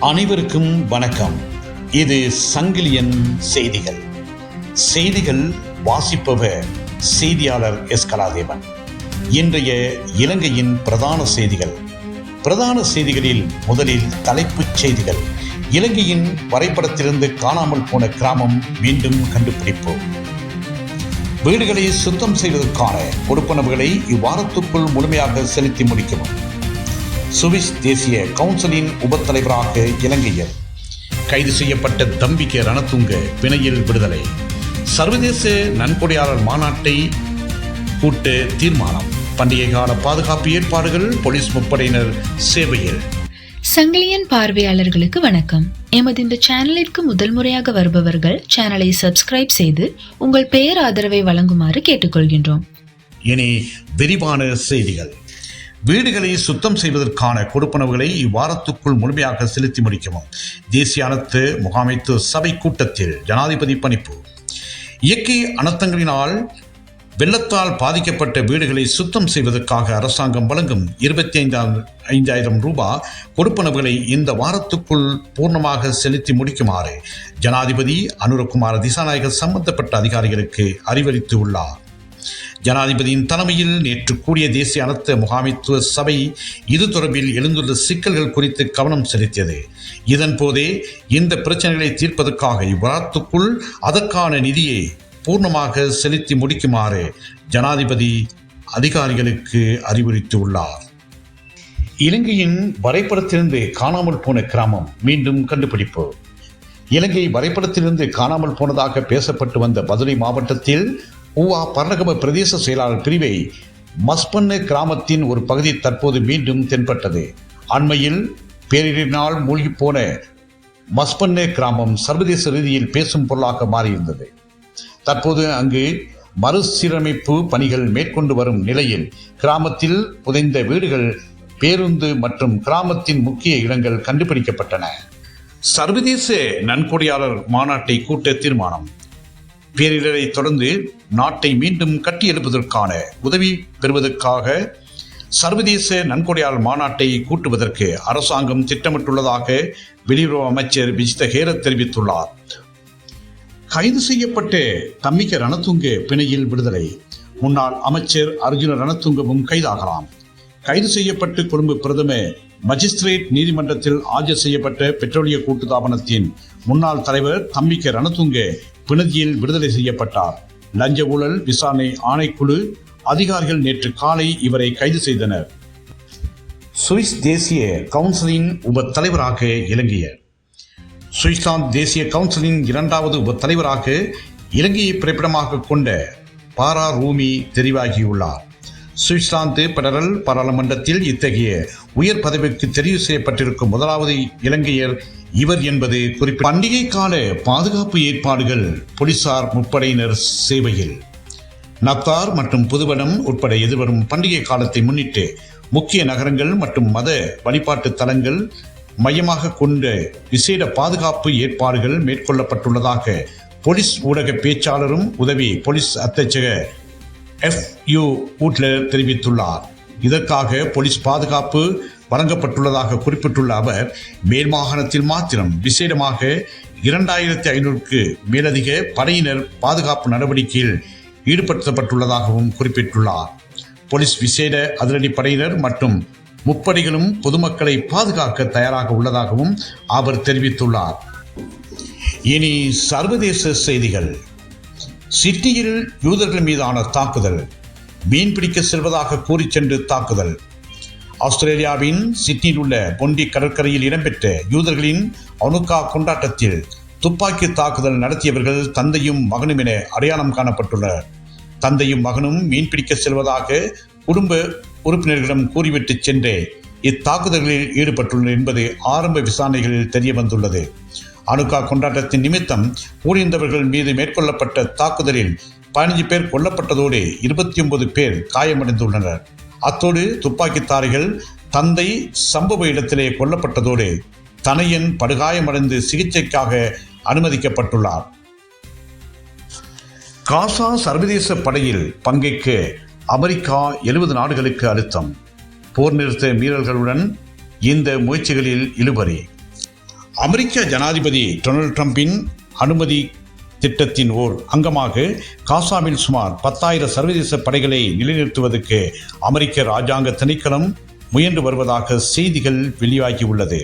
அனைவருக்கும் வணக்கம். இது சங்கிலியன் செய்திகள். செய்திகள் வாசிப்பவர் செய்தியாளர் எஸ். கலாதேவன். இன்றைய இலங்கையின் பிரதான செய்திகள். பிரதான செய்திகளில் முதலில் தலைப்புச் செய்திகள். இலங்கையின் வரைபடத்திலிருந்து காணாமல் போன கிராமம் மீண்டும் கண்டுபிடிப்பு. வீடுகளை சுத்தம் செய்வதற்கான கொடுப்பனவுகளை இவ்வாரத்துக்குள் முழுமையாக செலுத்தி முடிக்கவும். சுவிஸ் தேசிய கவுன்சிலின் உபத்தலைவராக இலங்கையர். கைது செய்யப்பட்ட தம்பிக்க ரணதுங்க பிணையில் விடுதலை. சர்வதேச நன்கொடையாளர் மாநாட்டை கூட்ட தீர்மானம். பண்டிகை கால பாதுகாப்பு ஏற்பாடுகள். போலீஸ் முப்படையினர் சேவையில். சங்கிலியன் பார்வையாளர்களுக்கு வணக்கம். எமது இந்த சேனலிற்கு முதல் முறையாக வருபவர்கள் சேனலை சப்ஸ்கிரைப் செய்து உங்கள் பெயர் ஆதரவை வழங்குமாறு கேட்டுக்கொள்கின்றோம். இனி விரிவான செய்திகள். வீடுகளை சுத்தம் செய்வதற்கான கொடுப்பனவுகளை இவ்வாரத்துக்குள் முழுமையாக செலுத்தி முடிக்கவும். தேசிய அனர்த்த முகாமைத்துவ சபை கூட்டத்தில் ஜனாதிபதி பணிப்பு. இயற்கை அனர்த்தங்களினால் வெள்ளத்தால் பாதிக்கப்பட்ட வீடுகளை சுத்தம் செய்வதற்காக அரசாங்கம் வழங்கும் 25,000 ரூபாய் கொடுப்பனவுகளை இந்த வாரத்துக்குள் பூர்ணமாக செலுத்தி முடிக்குமாறு ஜனாதிபதி அனுரகுமார திசாநாயக்க சம்பந்தப்பட்ட அதிகாரிகளுக்கு அறிவுறுத்தி உள்ளார். ஜனாதிபதியின் தலைமையில் நேற்று கூடிய தேசிய அனர்த்த முகாமைத்துவ சபை இது தொடர்பில் எழுந்துள்ள சிக்கல்கள் குறித்து கவனம் செலுத்தியது. இதன் போதே இந்த பிரச்சனைகளை தீர்ப்பதற்காக இவ்வாரத்துக்குள் அதற்கான நிதியை பூர்ணமாக செலுத்தி முடிக்குமாறு ஜனாதிபதி அதிகாரிகளுக்கு அறிவுறுத்தியுள்ளார். இலங்கையின் வரைபடத்திலிருந்து காணாமல் போன கிராமம் மீண்டும் கண்டுபிடிப்பு. இலங்கை வரைபடத்திலிருந்து காணாமல் போனதாக பேசப்பட்டு வந்த பதுளை மாவட்டத்தில் ஊவா பர்ணகம பிரதேச செயலாளர் பிரிவை மஸ்பன்ன கிராமத்தின் ஒரு பகுதி தற்போது மீண்டும் தென்பட்டது. அண்மையில் பேரிடரினால் மூழ்கி போன மஸ்பன்ன கிராமம் சர்வதேச ரீதியில் பேசும் பொருளாக மாறியிருந்தது. தற்போது அங்கு மறுசீரமைப்பு பணிகள் மேற்கொண்டு வரும் நிலையில் கிராமத்தில் புதைந்த வீடுகள், பேருந்து மற்றும் கிராமத்தின் முக்கிய இடங்கள் கண்டுபிடிக்கப்பட்டன. சர்வதேச நன்கொடையாளர் மாநாட்டை கூட்ட தீர்மானம். பேரிடரை தொடர்ந்து நாட்டை மீண்டும் கட்டியெழுப்பதற்கான உதவி பெறுவதற்காக சர்வதேச நன்கொடையாளர் மாநாட்டை கூட்டுவதற்கு அரசாங்கம் திட்டமிட்டுள்ளதாக வெளியுறவு அமைச்சர் விஜித ஹேரத் தெரிவித்துள்ளார். கைது செய்யப்பட்ட தம்பிக்க ரணதுங்க பிணையில் விடுதலை. முன்னாள் அமைச்சர் அர்ஜுன ரணதுங்கவும் கைதாகலாம். கைது செய்யப்பட்டு கொழும்பு பிரதம மஜிஸ்திரேட் நீதிமன்றத்தில் ஆஜர் செய்யப்பட்ட பெட்ரோலிய கூட்டுத்தாபனத்தின் முன்னாள் தலைவர் தம்பிக்க ரணதுங்க பிணதியில் விடுதலை செய்யப்பட்டார். லஞ்ச ஊழல் விசாரணை ஆணைக்குழு அதிகாரிகள் நேற்று காலை இவரை கைது செய்தனர். சுவிஸ் தேசிய கவுன்சிலின் உப தலைவராக இலங்கையர். சுவிட்சர்லாந்து தேசிய கவுன்சிலின் 2வது உப தலைவராக இலங்கையை பிறப்பிடமாக கொண்ட பாரா ரூமி தெரிவாகியுள்ளார். சுவிட்சர்லாந்து பெடரல் பாராளுமன்றத்தில் இத்தகைய உயர் பதவிக்கு தெரிவு செய்யப்பட்டிருக்கும் முதலாவது இலங்கையர் இவர் என்பது குறிப்பிட்ட. பண்டிகை கால பாதுகாப்பு ஏற்பாடுகள். போலீசார் முப்படையினர் சேவையில். நத்தார் மற்றும் புதுவனம் உட்பட எதிர்வரும் பண்டிகை காலத்தை முன்னிட்டு முக்கிய நகரங்கள் மற்றும் மத வழிபாட்டு தலங்கள் மையமாக கொண்ட விசேட பாதுகாப்பு ஏற்பாடுகள் மேற்கொள்ளப்பட்டுள்ளதாக போலீஸ் ஊடக பேச்சாளரும் உதவி போலீஸ் அத்தட்சகர் FU ஊட்லர் தெரிவித்துள்ளார். இதற்காக போலீஸ் பாதுகாப்பு வழங்கப்பட்டுள்ளதாக குறிப்பிட்டுள்ள அவர், மேல் மாகாணத்தில் மாத்திரம் விசேடமாக 2,500க்கு மேலதிக படையினர் பாதுகாப்பு நடவடிக்கையில் ஈடுபடுத்தப்பட்டுள்ளதாகவும் குறிப்பிட்டுள்ளார். போலீஸ் விசேட அதிரடி படையினர் மற்றும் முப்படைகளும் பொதுமக்களை பாதுகாக்க தயாராக உள்ளதாகவும் அவர் தெரிவித்துள்ளார். இனி சர்வதேச செய்திகள். சிட்னியில் யூதர்கள் மீதான தாக்குதல். மீன்பிடிக்க செல்வதாக கூறி சென்று தாக்குதல். ஆஸ்திரேலியாவின் சிட்னியில் உள்ள பொண்டி கடற்கரையில் இடம்பெற்ற யூதர்களின் அனுக்கா கொண்டாட்டத்தில் துப்பாக்கி தாக்குதல் நடத்தியவர்கள் தந்தையும் மகனும் என அடையாளம் காணப்பட்டுள்ளனர். தந்தையும் மகனும் மீன்பிடிக்க செல்வதாக குடும்ப உறுப்பினர்களிடம் கூறிவிட்டு சென்றே இத்தாக்குதல்களில் ஈடுபட்டுள்ளனர் என்பது ஆரம்ப விசாரணைகளில் தெரிய வந்துள்ளது. அனுக்கா கொண்டாட்டத்தின் நிமித்தம் கூடியிருந்தவர்கள் மீது மேற்கொள்ளப்பட்ட தாக்குதலில் 15 பேர் கொல்லப்பட்டதோடு 29 பேர் காயமடைந்துள்ளனர். அத்தோடு துப்பாக்கித்தாரிகள் தந்தை சம்பவ இடத்திலே கொல்லப்பட்டதோடு தனையன் படுகாயமடைந்து சிகிச்சைக்காக அனுமதிக்கப்பட்டுள்ளார். காசா சர்வதேச படையில் பங்கேற்க அமெரிக்கா 70 நாடுகளுக்கு அழுத்தம். போர் நிறுத்த மீறல்களுடன் இந்த முயற்சிகளில் இழுபறி. அமெரிக்க ஜனாதிபதி டொனால்ட் ட்ரம்பின் அனுமதி திட்டத்தின் ஓர் அங்கமாக காசாவில் சுமார் 10,000 சர்வதேச படைகளை நிலைநிறுத்துவதற்கு அமெரிக்க இராஜாங்க திணைக்களம் முயன்று வருவதாக செய்திகள் வெளியாகியுள்ளது.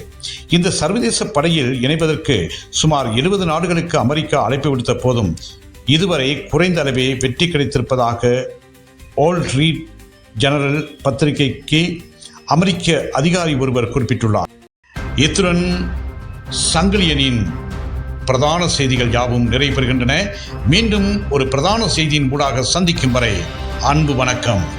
இந்த சர்வதேச படையில் இணைவதற்கு சுமார் 70 நாடுகளுக்கு அமெரிக்கா அழைப்பு விடுத்த போதும் இதுவரை குறைந்த அளவே வெற்றி கிடைத்திருப்பதாக வால் ஸ்ட்ரீட் ஜர்னல் பத்திரிகைக்கு அமெரிக்க அதிகாரி ஒருவர் குறிப்பிட்டுள்ளார். இத்துடன் சங்கிலியனின் பிரதான செய்திகள் யாவும் நிறைவு பெறுகின்றன. மீண்டும் ஒரு பிரதான செய்தியின் ஊடாக சந்திக்கும் வரை அன்பு வணக்கம்.